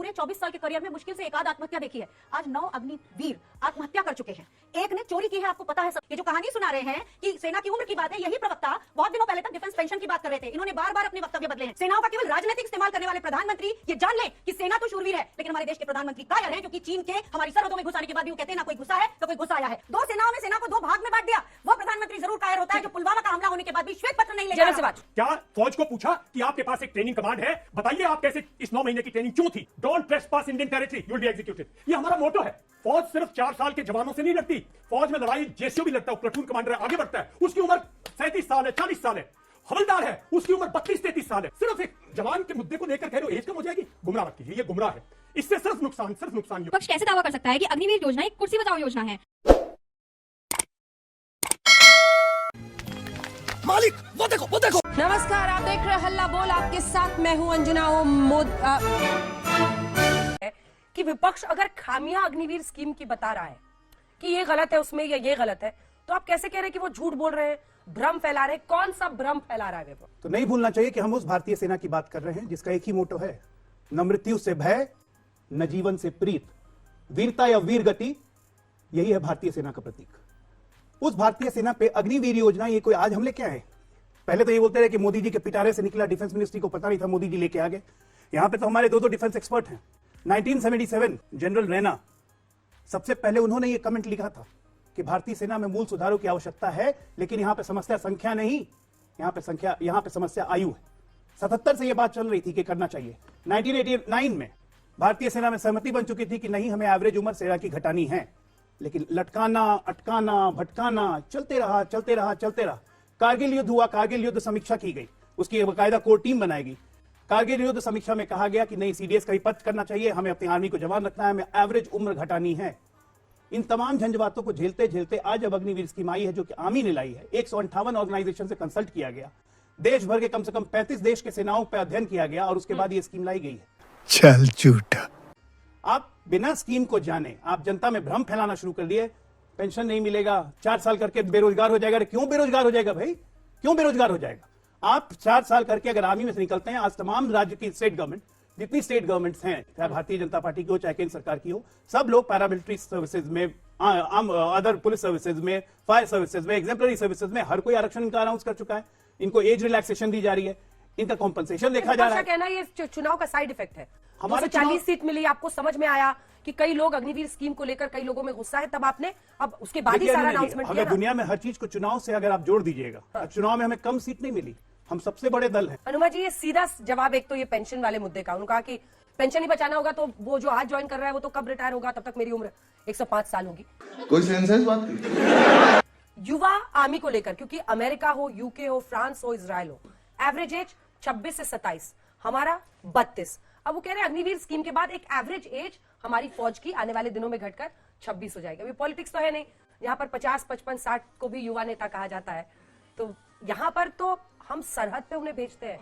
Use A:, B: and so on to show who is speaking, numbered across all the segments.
A: पूरे 24 साल के करियर में मुश्किल से एक आध आत्महत्या देखी है। आज 9 अग्निवीर आत्महत्या कर चुके हैं। एक ने चोरी की है, आपको पता है सब। ये जो कहानी सुना रहे हैं कि सेना की उम्र की बात है, यही प्रवक्ता बहुत दिनों पहले तक डिफेंस पेंशन की बात कर रहे थे। इन्होंने बार बार अपने वक्तव्य बदले हैं। सेनाओं का केवल राजनीतिक इस्तेमाल करने वाले प्रधानमंत्री ये जान लें कि सेना तो शूरवीर है, लेकिन हमारे देश के प्रधानमंत्री कायर हैं, क्योंकि चीन के हमारी सरहदों में घुसाने के बाद भी वो कहते हैं ना कोई घुसा है तो कोई घुसा आया है। दो सेनाओं ने सेना को दो भाग में बांट दिया। वो प्रधानमंत्री जरूर कायर होता है जो पुलवामा का हमला होने के बाद भी श्वेत पत्र नहीं लेकर आया।
B: क्या फौज को पूछा कि आपके पास एक ट्रेनिंग कमांड है, बताइए आप कैसे इस 9 महीने की ट्रेनिंग क्यों थी? Don't trespass Indian territory, you will be executed. ये हमारा मोटो है। फौज सिर्फ 4 साल के जवानों से नहीं लड़ती, फौज में लड़ाई जैसे भी लगता है, प्लेटून कमांडर आगे बढ़ता है, उसकी उम्र 37 साल है, 40 साल है। हवलदार है, उसकी उम्र 32-33 साल है। सिर्फ एक जवान के मुद्दे को लेकर कह रहे हो एज कम हो जाएगी, गुमराह मत कीजिए, ये गुमराह है। इससे सिर्फ नुकसान।
C: विपक्ष कैसे दावा कर सकता है कि अग्निवीर योजना एक कुर्सी बचाओ योजना है?
D: मालिक वो देखो।
E: नमस्कार, आप देख रहे हैं हल्ला बोल, आपके साथ मैं हूं अंजना। कि विपक्ष अगर खामियां अग्निवीर स्कीम की बता रहा है कि ये गलत है उसमें या ये गलत है, तो आप कैसे कह रहे हैं कि वो झूठ बोल रहे हैं, भ्रम फैला रहे हैं? कौन सा भ्रम फैला रहा है विपक्ष?
D: तो नहीं भूलना चाहिए कि हम उस भारतीय सेना की बात कर रहे हैं जिसका एक ही मोटो है, न मृत्यु से भय, न जीवन से प्रीत, वीरता या वीर गति, यही है भारतीय सेना का प्रतीक। उस भारतीय सेना पे अग्निवीर योजना ये कोई आज हम लेके आए? पहले तो ये बोलते रहे कि मोदी जी के पिटारे से निकला, डिफेंस मिनिस्ट्री को पता नहीं था, मोदी जी लेके आ गए। यहां पे तो हमारे दो डिफेंस एक्सपर्ट हैं। 1977 जनरल रैना, सबसे पहले उन्होंने ये कमेंट लिखा था कि भारतीय सेना में मूल सुधारों की आवश्यकता है, लेकिन यहां पे समस्या संख्या नहीं, यहां पे समस्या आयु है। 77 से यह बात चल रही थी कि करना चाहिए। 1989 में भारतीय सेना में सहमति बन चुकी थी कि नहीं, हमें एवरेज उम्र सेना की घटानी है, लेकिन लटकाना, अटकाना, भटकाना चलते रहा। कारगिल युद्ध हुआ, कारगिल युद्ध समीक्षा की गई, उसकी बाकायदा कोर टीम बनाएगी। कारगिल युद्ध समीक्षा में कहा गया कि नहीं, सीडीएस का ही पद करना चाहिए, हमें अपनी आर्मी को जवान रखना है, हमें एवरेज उम्र घटानी है। इन तमाम झंझावातों को झेलते आज अब अग्निवीर स्कीम आई है, जो कि आर्मी ने लाई है। 158 ऑर्गेनाइजेशन से कंसल्ट किया गया, देश भर के कम से कम 35 देश के सेनाओं पर अध्ययन किया गया और उसके बाद ये स्कीम लाई गई है।
F: चल झूठा।
D: आप बिना स्कीम को जाने आप जनता में भ्रम फैलाना शुरू कर दिए। पेंशन नहीं मिलेगा, 4 साल करके बेरोजगार हो जाएगा। क्यों बेरोजगार हो जाएगा भाई? क्यों बेरोजगार हो जाएगा? आप 4 साल करके अगर आर्मी में से निकलते हैं, आज तमाम राज्य की स्टेट गवर्नमेंट, जितनी स्टेट गवर्नमेंट्स हैं, चाहे भारतीय जनता पार्टी की हो चाहे केंद्र सरकार की हो, सब लोग पैरामिलिट्री सर्विसेज में, अदर पुलिस सर्विसेज में, फायर सर्विसेज में, एग्जेम्पलरी सर्विसेज में हर कोई आरक्षण इनका अनाउंस कर चुका है। इनको एज रिलैक्सेशन दी जा रही है, इनका कॉम्पनसेशन देखा जा रहा है।
E: कहना ये चुनाव का साइड इफेक्ट है।
D: हमारे
E: 40 सीट मिली, आपको समझ में आया कि कई लोग अग्निवीर स्कीम को लेकर, कई लोगों में गुस्सा है, तब आपने अब उसके बाद ही सारा अनाउंसमेंट किया।
D: अगर दुनिया में हर चीज को चुनाव से अगर आप जोड़ दीजिएगा, चुनाव में हमें कम सीट नहीं मिली, हम सबसे बड़े दल हैं।
E: अनुमा जी, ये सीधा जवाब एक तो ये पेंशन वाले मुद्दे का, उन्होंने कहा कि पेंशन ही बचाना होगा, तो वो जो आज ज्वाइन कर रहा है वो तो कब रिटायर होगा, तब तक मेरी उम्र 105 साल होगी।
G: कोई सेंस है इस बात की?
E: युवा आर्मी को लेकर, क्योंकि अमेरिका हो, यूके हो, फ्रांस हो, इजराइल हो, एवरेज एज 26 से 27, हमारा 32। अब वो कह रहे हैं अग्निवीर स्कीम के बाद एक एवरेज एज हमारी फौज की आने वाले दिनों में घटकर 26 हो जाएगी। अभी पॉलिटिक्स तो है नहीं, यहाँ पर 50, 55, 60 को भी युवा नेता कहा जाता है, तो यहाँ पर तो हम सरहद पे उन्हें भेजते हैं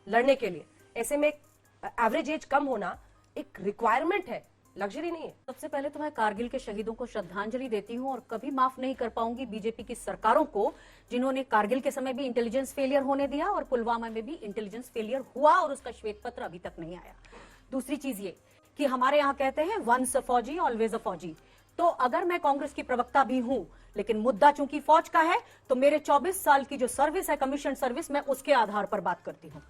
E: लड़ने के लिए। ऐसे में एवरेज एज कम होना एक रिक्वायरमेंट है, लग्जरी नहीं है।
A: सबसे पहले तो मैं कारगिल के शहीदों को श्रद्धांजलि देती हूं और कभी माफ नहीं कर पाऊंगी बीजेपी की सरकारों को, जिन्होंने कारगिल के समय भी इंटेलिजेंस फेलियर होने दिया और पुलवामा में भी इंटेलिजेंस फेलियर हुआ और उसका श्वेत पत्र अभी तक नहीं आया। दूसरी चीज ये कि हमारे यहाँ कहते हैं वंस अ फौजी ऑलवेज अ फौजी, तो अगर मैं कांग्रेस की प्रवक्ता भी हूं, लेकिन मुद्दा चूंकि फौज का है, तो मेरे 24 साल की जो सर्विस है, कमीशन सर्विस, मैं उसके आधार पर बात करती हूं।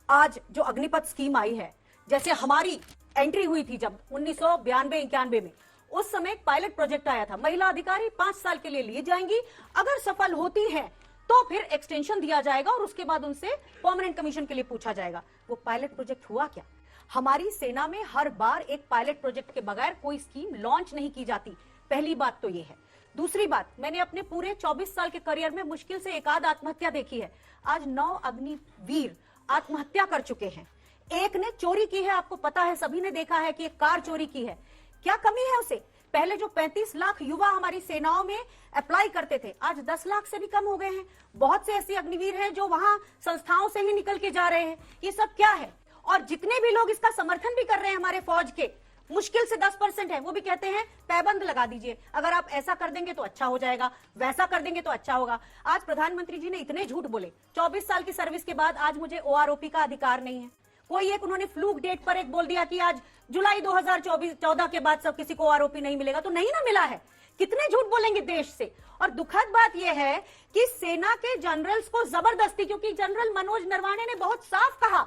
A: आज जो अग्निपथ स्कीम आई है, जैसे हमारी एंट्री हुई थी जब 1992-91 में, उस समय एक पायलट प्रोजेक्ट आया था, महिला अधिकारी 5 साल के लिए लिए जाएंगी, अगर सफल होती हैं तो फिर एक्सटेंशन दिया जाएगा और उसके बाद उनसे परमानेंट कमीशन के लिए पूछा जाएगा। वो पायलट प्रोजेक्ट हुआ क्या? हमारी सेना में हर बार एक पायलट प्रोजेक्ट के बगैर कोई स्कीम लॉन्च नहीं की जाती। पहली बात तो ये है। दूसरी बात, मैंने अपने पूरे 24 साल के करियर में मुश्किल से एक आध आत्महत्या देखी है। आज 9 अग्निवीर आत्महत्या कर चुके हैं। एक ने चोरी की है, आपको पता है, सभी ने देखा है कि एक कार चोरी की है। क्या कमी है उसे? पहले जो 35 लाख युवा हमारी सेनाओं में अप्लाई करते थे, आज 10 लाख से भी कम हो गए हैं। बहुत से ऐसे अग्निवीर हैं जो वहां संस्थाओं से ही निकल के जा रहे हैं। ये सब क्या है? और जितने भी लोग इसका समर्थन भी कर रहे हैं हमारे फौज के, मुश्किल से 10% है, वो भी कहते हैं पैबंद लगा दीजिए, अगर आप ऐसा कर देंगे तो अच्छा हो जाएगा, वैसा कर देंगे तो अच्छा होगा। आज प्रधानमंत्री जी ने इतने झूठ बोले, 24 साल की सर्विस के बाद आज मुझे OROP का अधिकार नहीं है, कोई एक उन्होंने फ्लूक डेट पर एक बोल दिया कि आज जुलाई 2014 के बाद सब किसी को आरोपी नहीं मिलेगा, तो नहीं ना मिला है। कितने झूठ बोलेंगे देश से। और दुखद बात यह है कि सेना के जनरल्स को जबरदस्ती, क्योंकि जनरल मनोज नरवाणे ने बहुत साफ कहा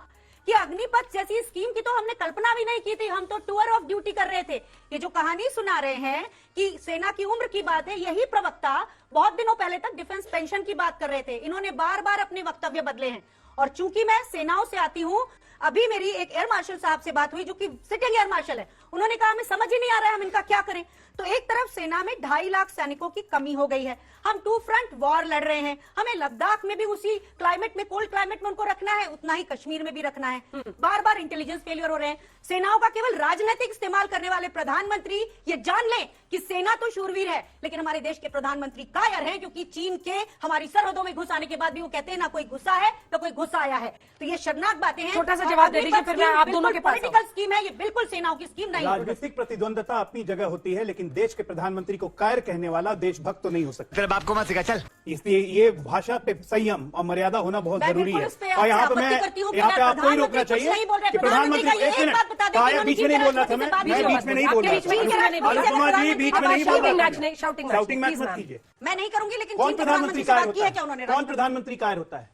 A: कि अग्निपथ जैसी स्कीम की तो हमने कल्पना भी नहीं की थी, हम तो टूर ऑफ ड्यूटी कर रहे थे। ये जो कहानी सुना रहे हैं कि सेना की उम्र की बात है, यही प्रवक्ता बहुत दिनों पहले तक डिफेंस पेंशन की बात कर रहे थे। इन्होंने बार बार अपने वक्तव्य बदले हैं। और चूंकि मैं सेनाओं से आती हूं, अभी मेरी एक एयर मार्शल साहब से बात हुई जो कि सिटिंग एयर मार्शल है। उन्होंने कहा हमें समझ ही नहीं आ रहा है हम इनका क्या करें। तो एक तरफ सेना में 2.5 लाख सैनिकों की कमी हो गई है, हम 2 फ्रंट वॉर लड़ रहे हैं, हमें लद्दाख में भी उसी क्लाइमेट में, कोल्ड क्लाइमेट में उनको रखना है, उतना ही कश्मीर में भी रखना है। बार बार इंटेलिजेंस फेलियर हो रहे हैं। सेनाओं का केवल राजनीतिक इस्तेमाल करने वाले प्रधानमंत्री ये जान लें कि सेना तो शूरवीर है, लेकिन हमारे देश के प्रधानमंत्री कायर हैं, क्योंकि चीन के हमारी सरहदों में घुस आने के बाद भी वो कहते हैं ना कोई घुसा है तो कोई घुस आया है। तो ये शर्मनाक बातें हैं।
E: छोटा सा जवाब दे दीजिए, फिर मैं आप दोनों के पास
A: पॉलिटिकल स्कीम है, ये बिल्कुल सेनाओं की स्कीम नहीं है।
D: राजनीतिक प्रतिद्वंदता अपनी जगह होती है, लेकिन देश के प्रधानमंत्री को कायर कहने वाला देशभक्त तो नहीं हो सकता।
F: तेरे बाप को मत सिखा, चल।
D: इसलिए ये भाषा पे संयम और मर्यादा होना बहुत
A: मैं
D: जरूरी है।
A: बिल्कुल इस पे
D: और यहाँ पे
A: आपत्ति
D: मैं
A: करती हूँ कि
D: यहाँ पे
A: मैं
D: आपको ही रोकना
A: प्रधानमंत्री कुछ
D: चाहिए
A: नहीं बोल रहे।
D: कि
A: प्रधानमंत्री
D: प्रधानमंत्री
A: का ये एक बात बता दें कि
D: कायर
A: उन्होंने
D: बीच में नहीं
A: चीफ
D: बोल रहा था,
A: राष्ट्रपति
D: मैं
A: से
D: बीच में नहीं बोल रहा
E: बीच में नहीं
D: था।
E: बोल रहा।
D: अनुपमा जी बीच में नहीं बोल
E: शाउटिंग
D: रहा
E: मैच नहीं,
D: था।
E: शाउटिंग
D: शाउटिंग मैच
E: मैच,
D: मत
E: please,
D: कीजिए।
A: मैं नहीं करूंगी, लेकिन
D: कौन
A: चीन के
D: प्रधानमंत्री
A: प्रधानमंत्री से
D: कायर
A: बात की
D: होता
A: है क्या
D: है?
A: उन्होंने?
D: कौन प्रधानमंत्री कायर होता है?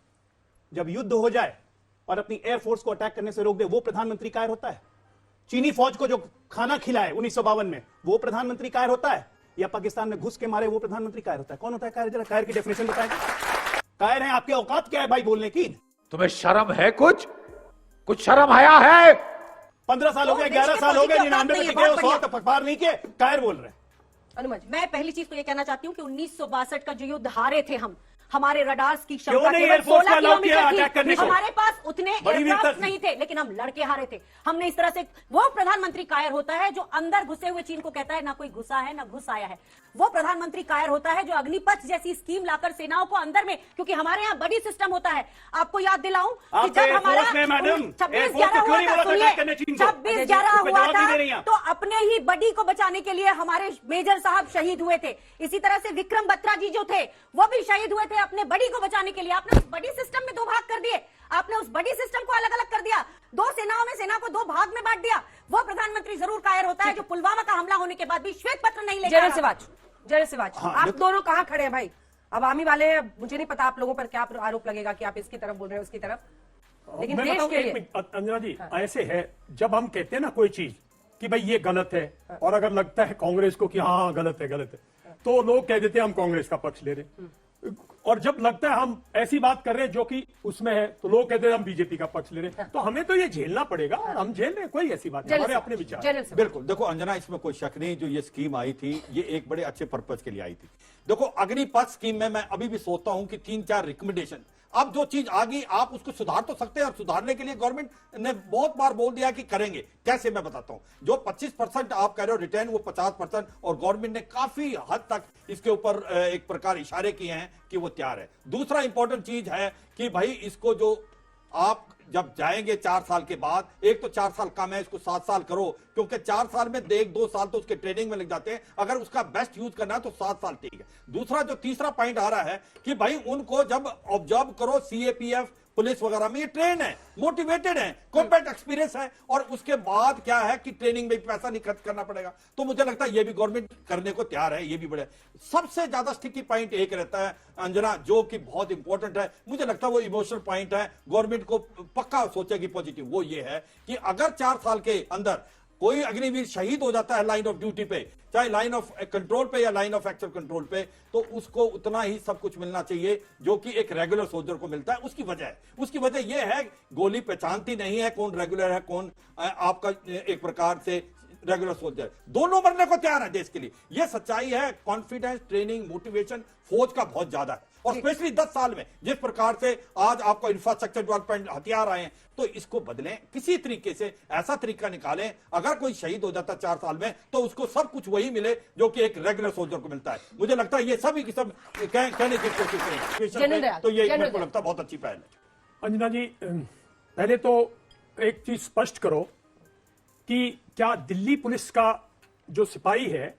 D: जब युद्ध हो जाए और अपनी एयरफोर्स को अटैक करने से रोक दे, वो प्रधानमंत्री कायर होता है? चीनी फौज को जो खाना खिलाए 1952 में, वो प्रधानमंत्री कायर होता है? या पाकिस्तान में घुस के मारे, वो प्रधानमंत्री कायर होता है? कौन होता है कायर? जरा कायर की डेफिनेशन बताएं। कायर है, आपकी औकात क्या है भाई बोलने की?
H: तुम्हें शर्म है? कुछ शर्म आया है?
D: 15 साल हो गए, 11 साल हो गए, 99 में टिके हो, 100 तक अखबार नहीं किए, कायर बोल रहे हैं।
E: अनुमा जी,
A: मैं पहली चीज तो ये कहना चाहती हूँ कि 1962 का जो युद्ध हारे थे हम, हमारे रडार्स की
D: क्यों
A: क्षमता
D: नहीं
A: केवल
D: एयरफोर्स
A: 16
D: का अलाउ किया
A: किलोमीटर
D: अटैक करने
A: थी।
D: को?
A: हमारे पास उतने
D: बड़ी वीरता
A: एयरक्राफ्ट
D: थी।
A: नहीं थे, लेकिन हम लड़के हारे थे। हमने इस तरह से, वो प्रधानमंत्री कायर होता है जो अंदर घुसे हुए चीन को कहता है ना कोई घुसा है ना घुस आया है। वो प्रधानमंत्री कायर होता है जो अग्निपथ जैसी स्कीम लाकर सेनाओं को अंदर में, क्योंकि हमारे यहाँ बड़ी सिस्टम होता है। आपको याद दिलाऊं कि
D: आपके
A: जब हमारा
D: एयरफोर्स ने, मैडम,
A: 26/11
D: एयरफोर्स को क्यों नहीं
A: हुआ था,
D: बोला था
A: सुनिए,
D: अटैक करने चीन को?
A: 26/11
D: उसका
A: हुआ
D: जवाब नहीं दे रही
A: था
D: आप।
A: तो अपने ही बडी को बचाने के लिए हमारे मेजर साहब शहीद हुए थे। इसी तरह से विक्रम बत्रा जी जो थे वो भी शहीद हुए थे अपने बडी को बचाने के लिए। आपने उस बड़ी सिस्टम में 2 भाग कर दिए, आपने उस बड़ी सिस्टम को अलग अलग कर दिया, 2 सेनाओं में सेना को 2 भाग में बांट दिया। वो प्रधानमंत्री जरूर कायर होता है जो पुलवामा का हमला होने के बाद भी श्वेत पत्र नहीं लेकर
E: जनरल सिवाच, आप दोनों कहाँ खड़े हैं भाई? अवामी वाले हैं, मुझे नहीं पता आप लोगों पर क्या आरोप लगेगा कि आप इसकी तरफ बोल रहे हैं उसकी तरफ, लेकिन
B: मैं
E: देश
B: बताऊं,
E: के
B: एक
E: लिए
B: मिनट, अंजना जी, ऐसे है जब हम कहते हैं ना कोई चीज कि भाई ये गलत है, और अगर लगता है कांग्रेस को कि हाँ गलत है, तो लोग कह देते हैं हम कांग्रेस का पक्ष ले रहे हैं। और जब लगता है हम ऐसी बात कर रहे हैं जो कि उसमें है, तो लोग कहते हैं हम बीजेपी का पक्ष ले रहे हैं। तो हमें तो ये झेलना पड़ेगा, और हम झेल रहे हैं, कोई ऐसी बात नहीं, हमारे अपने विचार।
E: जनरल सिवाच,
H: बिल्कुल, देखो अंजना, इसमें कोई शक नहीं, जो ये स्कीम आई थी ये एक बड़े अच्छे पर्पज के लिए आई थी। देखो अग्निपथ स्कीम में मैं अभी भी सोचता हूं कि 3-4 रिकमेंडेशन, अब जो चीज आ गई आप उसको सुधार तो सकते हैं, और सुधारने के लिए गवर्नमेंट ने बहुत बार बोल दिया कि करेंगे। कैसे, मैं बताता हूं। जो 25% आप कह रहे हो रिटर्न, वो 50%, और गवर्नमेंट ने काफी हद तक इसके ऊपर एक प्रकार इशारे किए हैं कि वो तैयार है। दूसरा इंपॉर्टेंट चीज है कि भाई इसको जो आप जब जाएंगे 4 साल के बाद, एक तो 4 साल कम है, इसको 7 साल करो, क्योंकि 4 साल में 1-2 साल तो उसके ट्रेनिंग में लग जाते हैं। अगर उसका बेस्ट यूज करना है तो 7 साल ठीक है। दूसरा जो तीसरा पॉइंट आ रहा है कि भाई उनको जब ऑब्जर्व करो, सीएपीएफ पुलिस वगैरह में ये ट्रेन है, मोटिवेटेड है, कॉम्बैट एक्सपीरियंस है, और उसके बाद क्या है कि ट्रेनिंग में भी पैसा नहीं खर्च करना पड़ेगा। तो मुझे लगता है ये भी गवर्नमेंट करने को तैयार है, ये भी बड़े। सबसे ज्यादा स्टिकी पॉइंट एक रहता है अंजना, जो कि बहुत इंपॉर्टेंट है, मुझे लगता है वो इमोशनल पॉइंट है, गवर्नमेंट को पक्का सोचेगी पॉजिटिव। वो ये है कि अगर 4 साल के अंदर कोई अग्निवीर शहीद हो जाता है लाइन ऑफ ड्यूटी पे, चाहे लाइन ऑफ कंट्रोल पे या लाइन ऑफ एक्चुअल कंट्रोल पे, तो उसको उतना ही सब कुछ मिलना चाहिए जो कि एक रेगुलर सोल्जर को मिलता है। उसकी वजह यह है, गोली पहचानती नहीं है कौन रेगुलर है, कौन आपका एक प्रकार से रेगुलर सोल्जर। दोनों मरने को तैयार है देश के लिए। यह सच्चाई है। कॉन्फिडेंस, ट्रेनिंग, मोटिवेशन फौज का बहुत ज्यादा है, और स्पेशली 10 साल में जिस प्रकार से आज आपका इंफ्रास्ट्रक्चर डेवलपमेंट हथियार आए हैं, तो इसको बदलें, किसी तरीके से ऐसा तरीका निकालें। अगर कोई शहीद हो जाता 4 साल में, तो उसको सब कुछ वही मिले जो कि एक रेगुलर सोल्जर को मिलता है। मुझे लगता है ये सभी की सब कहने की कोशिश करें, तो ये मेरे को लगता है बहुत अच्छी पहल है।
B: अंजना जी, पहले तो एक चीज स्पष्ट करो कि क्या दिल्ली पुलिस का जो सिपाही है,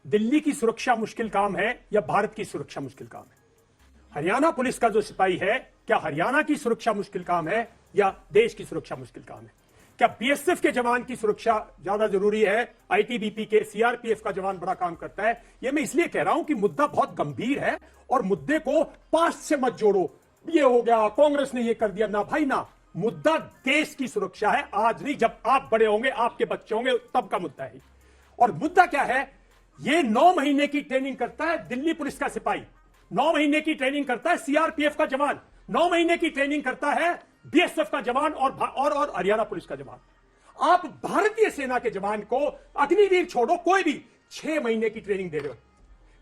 B: दिल्ली की सुरक्षा मुश्किल काम है या भारत की सुरक्षा मुश्किल काम है? हरियाणा पुलिस का जो सिपाही है, क्या हरियाणा की सुरक्षा मुश्किल काम है या देश की सुरक्षा मुश्किल काम है? क्या बीएसएफ के जवान की सुरक्षा ज्यादा जरूरी है? आईटीबीपी के, सीआरपीएफ का जवान बड़ा काम करता है? ये मैं इसलिए कह रहा हूं कि मुद्दा बहुत गंभीर है और मुद्दे को पास्ट से मत जोड़ो। ये हो गया, कांग्रेस ने ये कर दिया, ना भाई ना। मुद्दा देश की सुरक्षा है, आज नहीं, जब आप बड़े होंगे, आपके बच्चे होंगे, तब का मुद्दा है। और मुद्दा क्या है? ये 9 महीने की ट्रेनिंग करता है दिल्ली पुलिस का सिपाही, 9 महीने की ट्रेनिंग करता है सीआरपीएफ का जवान, 9 महीने की ट्रेनिंग करता है बीएसएफ का जवान और हरियाणा पुलिस का जवान। आप भारतीय सेना के जवान को, अग्निवीर छोड़ो, कोई भी 6 महीने की ट्रेनिंग दे रहे हो।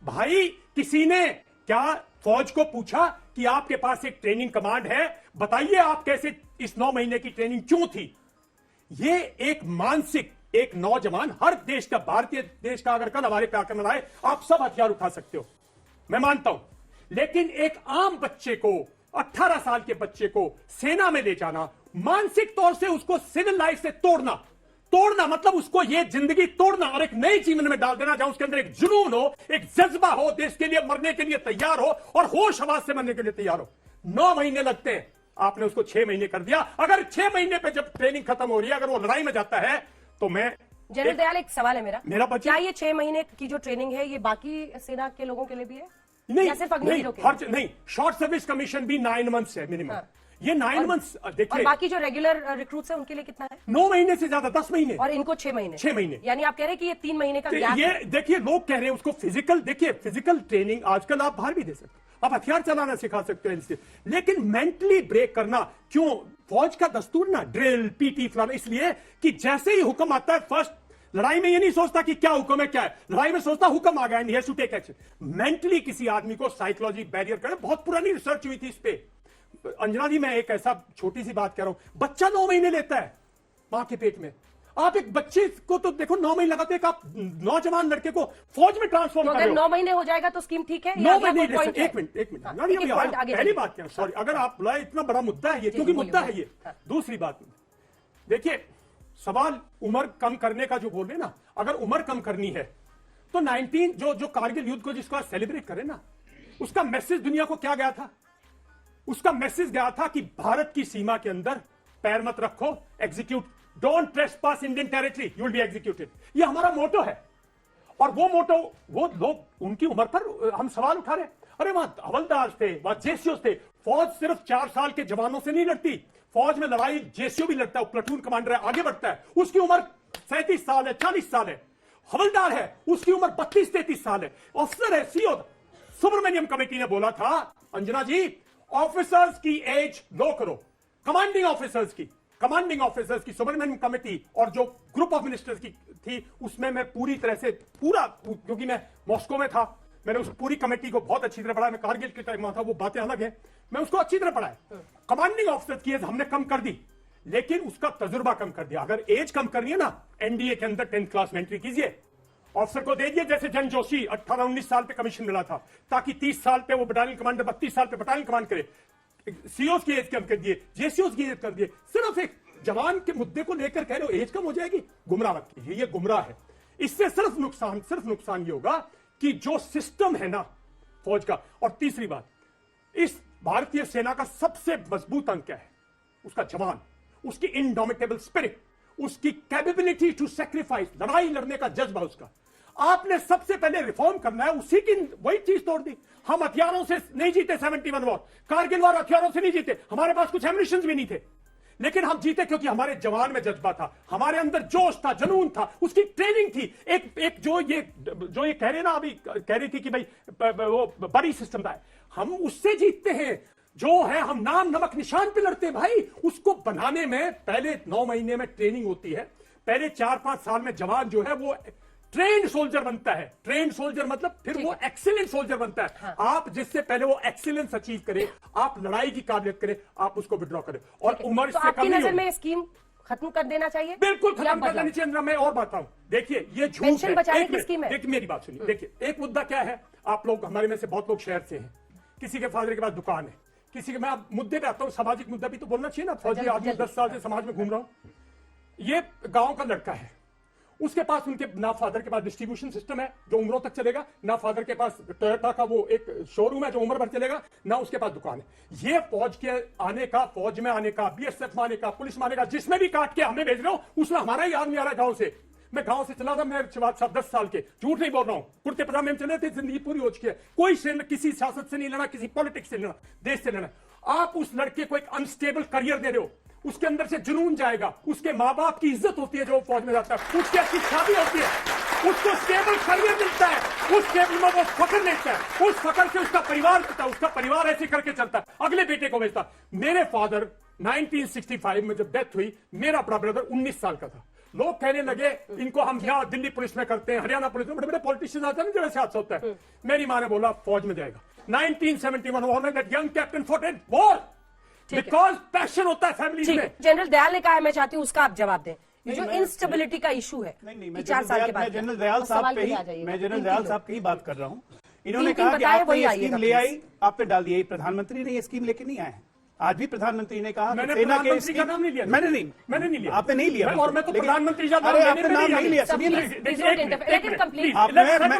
B: भाई, किसी ने क्या फौज को पूछा कि आपके पास एक ट्रेनिंग कमांड है, बताइए आप कैसे इस 9 महीने की ट्रेनिंग क्यों थी? ये एक मानसिक, एक नौजवान, हर देश का, भारतीय देश का अगर कल हमारे पे आक्रमण आए, आप सब हथियार उठा सकते हो, मैं मानता हूं, लेकिन एक आम बच्चे को, 18 साल के बच्चे को सेना में ले जाना, मानसिक तौर से उसको सिविल लाइफ से तोड़ना मतलब उसको ये जिंदगी तोड़ना और एक नई जीवन में डाल देना, जहां उसके अंदर एक जुनून हो, एक जज्बा हो, देश के लिए मरने के लिए तैयार हो और होश हवास से मरने के लिए तैयार हो। 9 महीने लगते हैं, आपने उसको 6 महीने कर दिया। अगर 6 महीने पे जब ट्रेनिंग खत्म हो रही है, अगर वो लड़ाई में जाता है, तो मैं
E: जनरल दयाल, एक सवाल है मेरा
B: बच्चा,
E: क्या ये 6 महीने की जो ट्रेनिंग है ये बाकी सेना के लोगों के लिए भी है?
B: नहीं,
E: या सिर्फ अग्निवीरों के लिए?
B: नहीं, शॉर्ट सर्विस कमीशन भी 9 मंथ्स है मिनिमम। ये 9 मंथ्स देखिए,
E: और बाकी जो रेगुलर रिक्रूट्स है उनके लिए कितना है?
B: 9 महीने से ज्यादा, 10 महीने,
E: और इनको 6 महीने।
B: 6 महीने,
E: यानी आप कह रहे हैं कि ये 3 महीने का गैप
B: ये
E: है।
B: देखिए, लोग कह रहे हैं उसको फिजिकल, देखिए फिजिकल ट्रेनिंग आजकल आप बाहर भी दे सकते हो, आप हथियार चलाना सिखा सकते हो इनसे, लेकिन मेंटली ब्रेक करना क्यों? फौज का दस्तूर ना, ड्रिल, पीटी फलाना, इसलिए कि जैसे ही हुक्म आता है, फर्स्ट लड़ाई में ये नहीं सोचता कि क्या हुक्म है, क्या है, लड़ाई में सोचता हुक्म आ गया, and he has to take action. Mentally किसी आदमी को साइकोलॉजी बैरियर करे, बहुत पुरानी रिसर्च हुई थी इस पे। अंजना जी, मैं एक ऐसा छोटी सी बात कह रहा हूं, बच्चा 9 महीने लेता है मां के पेट में। आप एक बच्चे को तो देखो 9 महीने लगाते, आप नौजवान लड़के को फौज में ट्रांसफॉर्म
E: तो
B: कर
E: अगर
B: रहे हो।
E: 9 महीने हो जाएगा तो स्कीम ठीक है?
B: 9 महीने,
E: एक मिनट,
B: एक मिनट, पहली बात क्या, सॉरी, अगर आप बुलाए, इतना बड़ा मुद्दा है ये, क्योंकि मुद्दा है ये। दूसरी बात, देखिए, सवाल उम्र कम करने का जो बोल रहे ना, अगर उम्र कम करनी है तो 19 जो कारगिल युद्ध को जिसको सेलिब्रेट करें ना, उसका मैसेज दुनिया को क्या गया था? उसका मैसेज गया था कि भारत की सीमा के अंदर पैर मत रखो, execute, don't trespass Indian territory, you will be executed. ये हमारा मोटो है। और वो मोटो, वो लोग उनकी उम्र पर हम सवाल उठा रहे, अरे वहां हवलदार थे, वहां जेसीओ थे। फौज सिर्फ 4 साल के जवानों से नहीं लड़ती, फौज में लड़ाई जेसीओ भी लड़ता है, प्लाटून कमांडर है, आगे बढ़ता है, उसकी उम्र 37 साल है, 40 साल है। हवलदार है, उसकी उम्र 32-33 साल है। ऑफिसर है, सीओ, सुब्रमण्यम कमेटी ने बोला था, अंजना जी, ऑफिसर्स की एज लो करो, कमांडिंग ऑफिसर्स की सुब्रमण्यम कमेटी और जो ग्रुप ऑफ मिनिस्टर्स की थी, उसमें मैं पूरी तरह से क्योंकि मैं मॉस्को में था, मैंने उस पूरी कमेटी को बहुत अच्छी तरह पढ़ा। मैं कारगिल के टाइम में था, वो बातें अलग है, मैं उसको अच्छी तरह पढ़ा है। कमांडिंग ऑफिसर्स की एज हमने कम कर दी, लेकिन उसका तजुर्बा कम कर दिया। अगर एज कम करनी है ना, एनडीए के अंदर 10th क्लास में एंट्री कीजिए, ऑफिसर को दे दिए, जैसे जन जोशी 18-19 साल पे कमीशन मिला था, ताकि 30 साल पे वो बटालियन कमांडर, 32 साल पे बटालियन कमांड करे। सीओ की एज कम कर दिए, जेसीओ की एज कर दिए। सिर्फ एक जवान के मुद्दे को लेकर कह रहे हो एज कम हो जाएगी, गुमराह मत कीजिए, ये गुमराह है। इससे सिर्फ नुकसान ये होगा कि जो सिस्टम है ना फौज का। और तीसरी बात, इस भारतीय सेना का सबसे मजबूत अंक क्या है? उसका जवान, उसकी इनडोमिटेबल स्पिरिट, उसकी कैपेबिलिटी टू सैक्रिफाइस, लड़ाई लड़ने का जज्बा उसका। आपने सबसे पहले रिफॉर्म करना है, उसी की वही चीज तोड़ दी। हम हथियारों से नहीं जीते 71 वॉर, कारगिल वॉर हथियारों से नहीं जीते, हमारे पास कुछ एम्युनिशंस भी नहीं थे, लेकिन हम जीते क्योंकि हमारे जवान में जज्बा था, हमारे अंदर जोश था, जुनून था, उसकी ट्रेनिंग थी। एक जो ये कह रहे ना, अभी कह रही थी कि भाई वो बड़ी सिस्टम था, हम उससे जीतते हैं। जो है, हम नाम नमक निशान पे लड़ते हैं भाई। उसको बनाने में पहले 9 महीने में ट्रेनिंग होती है, पहले 4-5 साल में जवान जो है वो ट्रेन्ड सोल्जर बनता है। ट्रेन्ड सोल्जर मतलब फिर वो एक्सीलेंट सोल्जर बनता है। हाँ। आप जिससे पहले वो एक्सीलेंस अचीव करे, आप लड़ाई की काबिलियत करे, आप उसको विड्रॉ करें। और उम्र
E: तो
B: से
E: आपकी
B: कम
E: नजर में स्कीम खत्म कर देना चाहिए?
B: बिल्कुल खत्म कर देनी चाहिए। मैं और बताऊं, देखिए ये झूठ
E: पेंशन
B: है।
E: बचाने
B: एक
E: की
B: मिनट,
E: स्कीम है।
B: देखिए मेरी बात सुनिए। देखिए एक मुद्दा क्या है, आप लोग हमारे में से बहुत लोग शहर से हैं, किसी के फादर के पास दुकान है, किसी के, मैं आप मुद्दे पे आता हूं, सामाजिक मुद्दा भी तो बोलना चाहिए ना। फौजी आदमी 10 साल से समाज में घूम रहा हूं, ये गांव का लड़का है, उसके पास उनके ना फादर के पास डिस्ट्रीब्यूशन सिस्टम है जो उम्रों तक चलेगा, ना फादर के पास टोयोटा का वो एक शोरूम है जो उम्र भर चलेगा, ना उसके पास दुकान है। ये फौज के आने का, फौज में आने का, बीएसएफ में आने का, पुलिस में आने का, जिसमें भी काट के हमें भेज रहे हो उसमें हमारा ही आदमी आ रहा है गांव से। मैं गांव से चला था, मैं 10 साल के, झूठ नहीं बोल रहा हूं, कुर्ते पजामे में चले थे, जिंदगी पूरी हो चुकी है। कोई किसी सियासत से नहीं लेना, किसी पॉलिटिक्स से लेना, देश से लेना। आप उस लड़के को एक अनस्टेबल करियर दे रहे हो, उसके अंदर से जुनून जाएगा, उसके माँ बाप की इज्जत होती है जो फौज में जाता है, उसकी अच्छी शादी होती है, उसको स्टेबल करियर मिलता है, उस स्टेबल में वो फखर लेता है, उस फखर से उसका परिवार चलता है, उसका परिवार ऐसे करके चलता है, अगले बेटे को भेजता। मेरे फादर 1965 में जब डेथ हुई, मेरा बड़ा ब्रदर 19 साल का था। लोग कहने लगे इनको हम यहाँ दिल्ली पुलिस में करते हैं, हरियाणा पुलिस में, बड़े बड़े पॉलिटिशियन आते हैं ना, जैसे हादसा होता है। मेरी माँ ने बोला फौज में जाएगा। 1971 वॉर में that young captain fought in war because passion होता है फैमिली में।
E: जनरल दयाल ने कहा है, मैं चाहती हूँ उसका आप जवाब दें। ये जो इंस्टेबिलिटी का इशू है
D: नहीं,
E: कि 4 साल के बाद,
D: मैं जनरल दयाल साहब पे ही, मैं जनरल दयाल साहब की ही बात कर रहा हूँ। इन्होंने
E: तीन
D: कहा कि
E: बताए,
D: आपने
E: वही
D: ये
E: आइएगा
D: स्कीम ले
E: प्लीज।
D: आई, आपने डाल दी। प्रधानमंत्री ने ये स्कीम लेके नहीं आए हैं। आज भी प्रधानमंत्री ने कहा
B: मैंने
D: कि सेना के
B: प्रधानमंत्री का नाम नहीं लिया।
D: मैंने नहीं लिया। आपने नहीं लिया,
B: और मैं तो
D: लेकिन-
B: प्रधानमंत्री का नाम
D: अरे
B: लेने
D: आपने
B: में
D: नाम
B: नहीं
D: नहीं लिया,
B: लिया।
D: सुनिए ना।
E: Please don't interfere. Let him complete.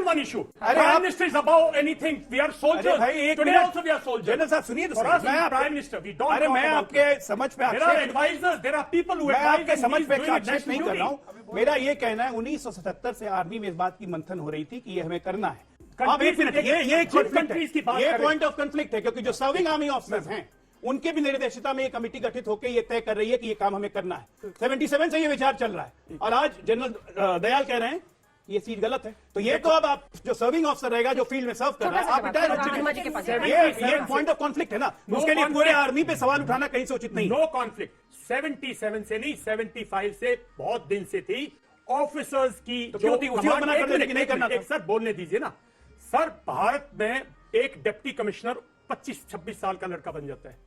B: One issue.
D: अरे
B: Prime
D: आप-
B: Minister is above anything. We are soldiers.
D: अरे भाई एक
B: Today
D: minute,
B: also we are soldiers.
D: General साहब सुनिए तो
B: For
D: सही।
B: us,
D: मैं
B: Prime Minister, we don't
D: अरे
B: talk
D: मैं
B: about
D: आपके समझ पे
B: There are
D: आक्षेप
B: advisors. There are people who
D: मैं
B: advise
D: आपके
B: and
D: समझ
B: he's
D: पे
B: doing
D: आक्षेप
B: national
D: नहीं कर
B: duty.
D: रहा हूँ। मेरा ये कहना है 1977 से आर्मी में इस बात की मंथन हो रही थी कि ये हमें करना है।
B: Countries
D: अब एक मिनट,
B: में
D: ये
B: जिन
D: कॉन्फ्लिक्ट
B: countries की
D: है,
B: बात
D: ये
B: करें।
D: पॉइंट ऑफ कॉन्फ्लिक्ट है, क्योंकि जो सर्विंग आर्मी ऑफिसर्स हैं उनके भी निर्देशिता में एक कमेटी गठित होकर ये तय कर रही है कि ये काम हमें करना है। 77 से ये विचार चल रहा है और आज जनरल दयाल कह रहे हैं ये सीट गलत है। तो ये तो अब आप जो सर्विंग ऑफिसर रहेगा, जो फील्ड में सर्व कर रहा है, आप रिटायर हो
E: वर्मा जी
D: चुके
E: के पास
D: हैं। ये पॉइंट ऑफ कॉन्फ्लिक्ट है ना,
B: No
D: उसके लिए पूरे
B: conflict.
D: आर्मी पे सवाल उठाना कहीं से उचित नहीं है।
B: नो कॉन्फ्लिक्ट 77 से नहीं 75 से बहुत दिन से थी। ऑफिसर्स की
D: तो क्यों थी? उसी वक्त मना कर रहे थे कि नहीं करना था।
B: एक सर बोलने दीजिए ना सर। भारत में एक डिप्टी कमिश्नर 25-26 साल का लड़का बन जाता है,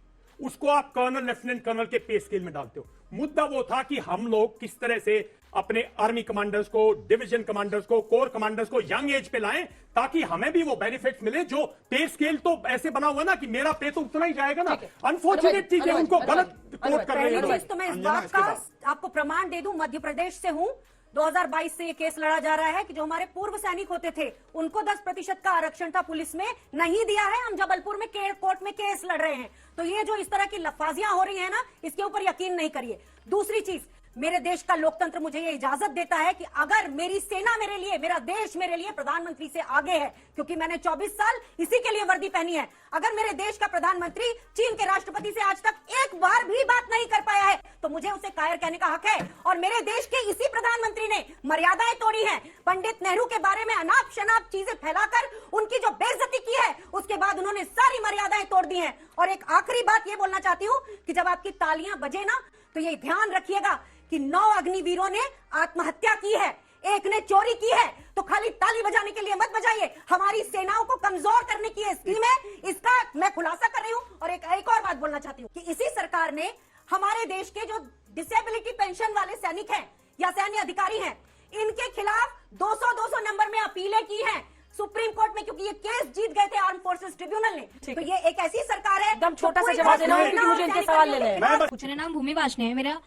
B: उसको आप कर्नल लेफ्टिनेंट कर्नल के पे स्केल में डालते हो। मुद्दा वो था कि हम लोग किस तरह से अपने आर्मी कमांडर्स को, डिवीजन कमांडर्स को, कोर कमांडर्स को यंग एज पे लाएं ताकि हमें भी वो बेनिफिट्स मिले। जो पे स्केल तो ऐसे बना हुआ ना कि मेरा पे तो उतना ही जाएगा ना। अनफॉर्चुनेट चीजें उनको गलत कोट कर रहे
A: पहली
B: हैं।
A: चीज तो मैं इस
H: अंजना,
A: बात
H: इसके
A: का
H: बाद।
A: आपको प्रमाण दे दूं, मध्य प्रदेश से हूं। 2022 से ये केस लड़ा जा रहा है कि जो हमारे पूर्व सैनिक होते थे उनको 10% का आरक्षण था, पुलिस में नहीं दिया है। हम जबलपुर में कोर्ट में केस लड़ रहे हैं। तो ये जो इस तरह की लफाजियां हो रही है ना, इसके ऊपर यकीन नहीं करिए। दूसरी चीज, मेरे देश का लोकतंत्र मुझे ये इजाजत देता है कि अगर मेरी सेना मेरे लिए, मेरा देश मेरे लिए प्रधानमंत्री से आगे है, क्योंकि मैंने 24 साल इसी के लिए वर्दी पहनी है। अगर मेरे देश का प्रधानमंत्री चीन के राष्ट्रपति से आज तक एक बार भी बात नहीं कर पाया है तो मुझे उसे कायर कहने का हक है। और मेरे देश के इसी प्रधानमंत्री ने मर्यादाएं तोड़ी हैं। पंडित नेहरू के बारे में अनाप शनाप चीजें फैलाकर उनकी जो बेइज्जती की है, उसके बाद उन्होंने सारी मर्यादाएं तोड़ दी हैं। और एक आखिरी बात ये बोलना चाहती हूं कि जब आपकी तालियां बजे ना, तो ये ध्यान रखिएगा कि 9 अग्निवीरों ने आत्महत्या की है, एक ने चोरी की है। तो खाली ताली बजाने के लिए मत बजाइए। हमारी सेनाओं को कमजोर करने की ये स्कीम है, इसका मैं खुलासा कर रही हूं। और एक और बात बोलना चाहती हूं कि इसी सरकार ने हमारे देश के जो डिसेबिलिटी पेंशन वाले सैनिक हैं या सैन्य अधिकारी हैं, इनके खिलाफ 200 नंबर में अपीलें की हैं सुप्रीम कोर्ट में, क्योंकि ये केस जीत गए थे आर्म फोर्सेस ट्रिब्यूनल ने। तो ये एक ऐसी सरकार है
E: एकदम छोटा सा
A: पूरी
E: जवाब
A: तरह
E: देना
A: से
E: है, क्योंकि मुझे इनके सवाल लेने हैं।
D: मैं बस
C: मेरा नाम भूमि वाजने है। मेरा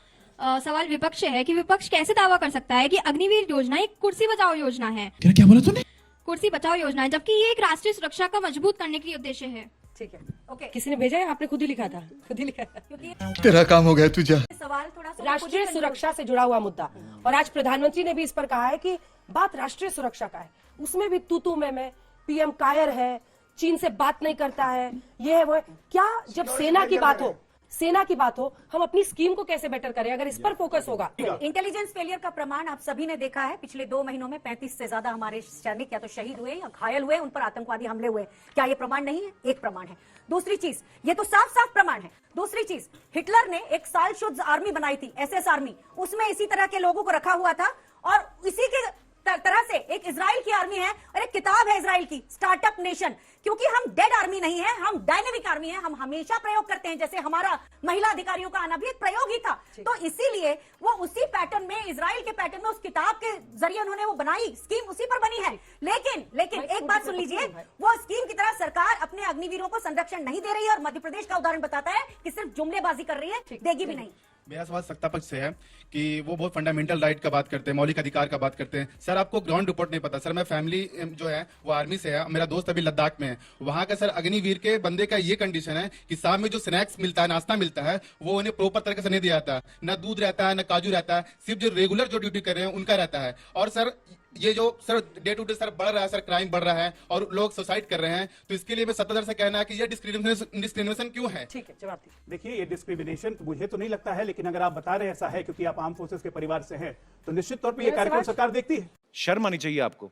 C: सवाल विपक्ष से है कि विपक्ष कैसे दावा कर सकता है कि अग्निवीर योजना एक कुर्सी बचाओ योजना है।
G: क्या बोला तूने?
C: कुर्सी बचाओ योजना है, जबकि ये एक राष्ट्रीय सुरक्षा का मजबूत करने के लिए उद्देश्य है।
E: ठीक है,
A: ओके,
E: किसी ने भेजा है? आपने खुद ही लिखा था, खुद ही लिखा था।
A: क्योंकि
G: तेरा काम हो गया, तू जा।
A: ये सवाल थोड़ा सा
E: राष्ट्रीय सुरक्षा से जुड़ा हुआ मुद्दा, और आज प्रधानमंत्री ने भी इस पर कहा है कि बात राष्ट्रीय सुरक्षा का है। उसमें भी तू मैं, पीएम कायर है, चीन से बात नहीं करता है, ये है वो है। क्या जब सेना की बात हो, सेना की बात हो, हम अपनी स्कीम को कैसे बेटर करें, अगर इस पर फोकस होगा?
A: इंटेलिजेंस फेलियर का प्रमाण आप सभी ने देखा है। पिछले 2 महीनों में 35 से ज्यादा हमारे सैनिक या तो शहीद हुए या घायल हुए, उन पर आतंकवादी हमले हुए। क्या ये प्रमाण नहीं है? एक प्रमाण है। दूसरी चीज, ये तो साफ साफ प्रमाण है। दूसरी चीज, हिटलर ने एक साल शुद्ध आर्मी बनाई थी, एसएस आर्मी, उसमें इसी तरह के लोगों को रखा हुआ था। और इसी के तरह से एक इजराइल की आर्मी है, और एक किताब है इजराइल की, स्टार्टअप नेशन। क्योंकि हम डेड आर्मी नहीं है, हम डायनेमिक आर्मी है। हम हमेशा प्रयोग करते हैं, जैसे हमारा महिला अधिकारियों का आना भी एक प्रयोग ही था। तो इसीलिए वो उसी पैटर्न में, इजराइल के पैटर्न में, उस किताब के जरिए उन्होंने वो बनाई, स्कीम उसी पर बनी है। लेकिन एक बात सुन लीजिए, वो स्कीम की तरह सरकार अपने अग्निवीरों को संरक्षण नहीं दे रही है। और मध्य प्रदेश का उदाहरण बताता है कि सिर्फ जुमलेबाजी कर रही है, देगी भी नहीं।
F: मेरा सवाल सत्ता पक्ष से है कि वो बहुत फंडामेंटल राइट का बात करते हैं, मौलिक अधिकार का बात करते हैं। सर आपको ग्राउंड रिपोर्ट नहीं पता। सर मैं फैमिली जो है वो आर्मी से है, मेरा दोस्त अभी लद्दाख में है। वहां का सर अग्निवीर के बंदे का ये कंडीशन है कि शाम में जो स्नैक्स मिलता है, नाश्ता मिलता है, वो उन्हें प्रॉपर तरीके से नहीं दिया जाता। न दूध रहता है, न काजू रहता है, सिर्फ जो रेगुलर जो ड्यूटी कर रहे हैं उनका रहता है। और सर ये जो sir day to day sir बढ़ रहा है, सर क्राइम बढ़ रहा है और लोग सुसाइड कर रहे हैं, तो इसके लिए मैं सत्ताधार से कहना है कि ये डिस्क्रिमिनेशन क्यों है?
E: ठीक है, जवाब दीजिए।
D: देखिए, ये डिस्क्रिमिनेशन तो मुझे तो नहीं लगता है, लेकिन अगर आप बता रहे हैं ऐसा है क्योंकि आप आर्म फोर्सेस के परिवार से हैं, तो निश्चित तौर पे ये कार्यक्रम सरकार देखती है।
I: शर्म आनी चाहिए आपको।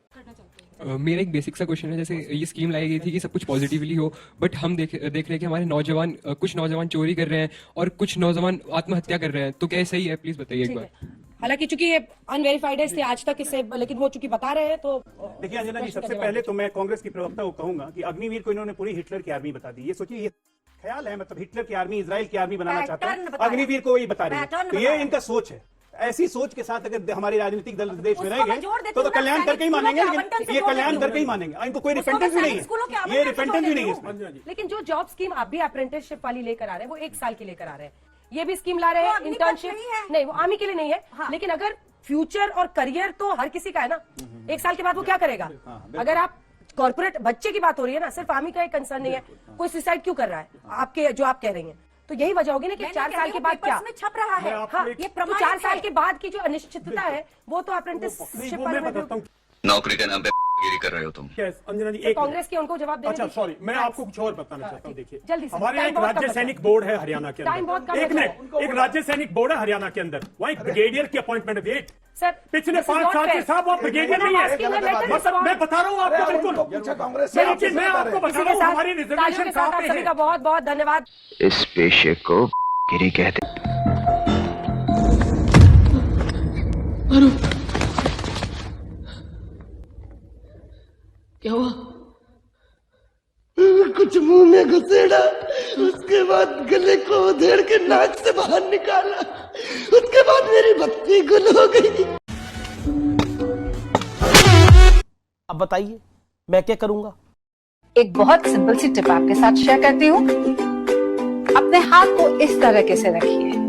J: मेरा एक बेसिक सा क्वेश्चन है, जैसे ये स्कीम लाई गई थी कि सब कुछ पॉजिटिवली हो, बट हम देख रहे हैं कि हमारे नौजवान कुछ नौजवान चोरी कर रहे हैं और कुछ नौजवान आत्महत्या कर रहे हैं, तो क्या ये सही है? प्लीज बताइए एक बार।
E: हालांकि चूंकि ये अनवेरिफाइड है इसलिए आज तक इसे, लेकिन वो चूंकि बता रहे हैं तो
D: देखिए अंजना जी, सबसे पहले तो मैं कांग्रेस की प्रवक्ता को कहूंगा कि अग्निवीर को इन्होंने पूरी हिटलर की आर्मी बता दी। ये सोचिए, ये ख्याल है, मतलब हिटलर की आर्मी इजराइल की आर्मी बनाना चाहता है, अग्निवीर को वही बता रही है। तो ये इनका सोच है। ऐसी सोच के साथ अगर हमारे राजनीतिक दल देश में रहेंगे तो कल्याण करके ही मानेंगे, लेकिन ये कल्याण करके ही मानेंगे। इनको कोई रिपेंटेंस भी नहीं है, ये रिपेंटेंस भी नहीं है इसमें।
E: लेकिन जो जॉब स्कीम आप भी अप्रेंटिसशिप वाली लेकर आ रहे हैं, वो 1 साल की लेकर आ रहे हैं। ये भी स्कीम ला रहे हैं इंटर्नशिप, नहीं वो आर्मी के लिए नहीं है। लेकिन अगर फ्यूचर और करियर तो हर किसी का है ना, 1 साल के बाद वो क्या करेगा? अगर आप कॉर्पोरेट बच्चे की बात हो रही है ना, सिर्फ आर्मी का एक कंसर्न नहीं है, कोई सुसाइड क्यों कर रहा है आपके, जो आप कह रही हैं, तो यही वजह होगी ना कि 4 साल के बाद क्या
A: छप रहा है।
E: हाँ, ये 4 साल के बाद की जो अनिश्चितता है वो तो अप्रेंटिसशिप पर
K: नौकरी के नाम पे गिरी कर रहे हो तुम।
B: अंजना जी, एक
E: कांग्रेस के उनको जवाब देने
B: अच्छा
E: दीजिए।
B: सॉरी, मैं आपको कुछ और बताना चाहता हूँ। देखिए,
E: जल्दी से,
B: हमारे
E: टाइम
B: एक
E: बहुत
B: राज्य
E: कम
B: सैनिक
E: बचा
B: बोर्ड है हरियाणा के
E: टाइम बहुत कम
B: अंदर। एक
E: बचा
B: मिनट, एक राज्य सैनिक बोर्ड है हरियाणा के अंदर, वहाँ एक ब्रिगेडियर की अपॉइंटमेंट हुई।
E: सर
B: पिछले 5 साल से साहब वो ब्रिगेडियर नहीं है। मतलब मैं बता रहा हूँ आपको, बिल्कुल
G: कांग्रेस
B: लेकिन मैं आपको बता रहा हूँ हमारी रिजर्वेशन कहाँ पे
E: सभी
B: है।
E: का बहुत बहुत धन्यवाद।
K: इस पेशे को गिरी कहते।
G: क्या हुआ? कुछ मुंह में घुसेड़ा, उसके बाद गले को उधेड़ के नाक से बाहर निकाला, उसके बाद मेरी बत्ती गुल हो गई।
L: अब बताइए मैं क्या करूंगा?
M: एक बहुत सिंपल सी टिप आपके साथ शेयर करती हूँ। अपने हाथ को इस तरीके से रखिए।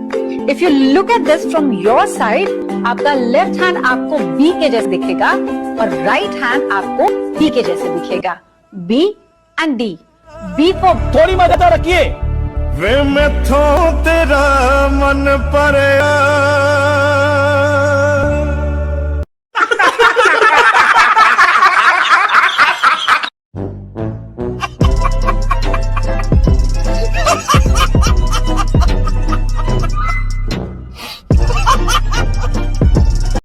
M: If you look at this from your side, आपका लेफ्ट हैंड आपको बी के जैसे दिखेगा और राइट हैंड आपको डी के जैसे दिखेगा। B and D. बी फॉर
L: थोड़ी मदद रखिए।
I: वे मैं थो तेरा मन पर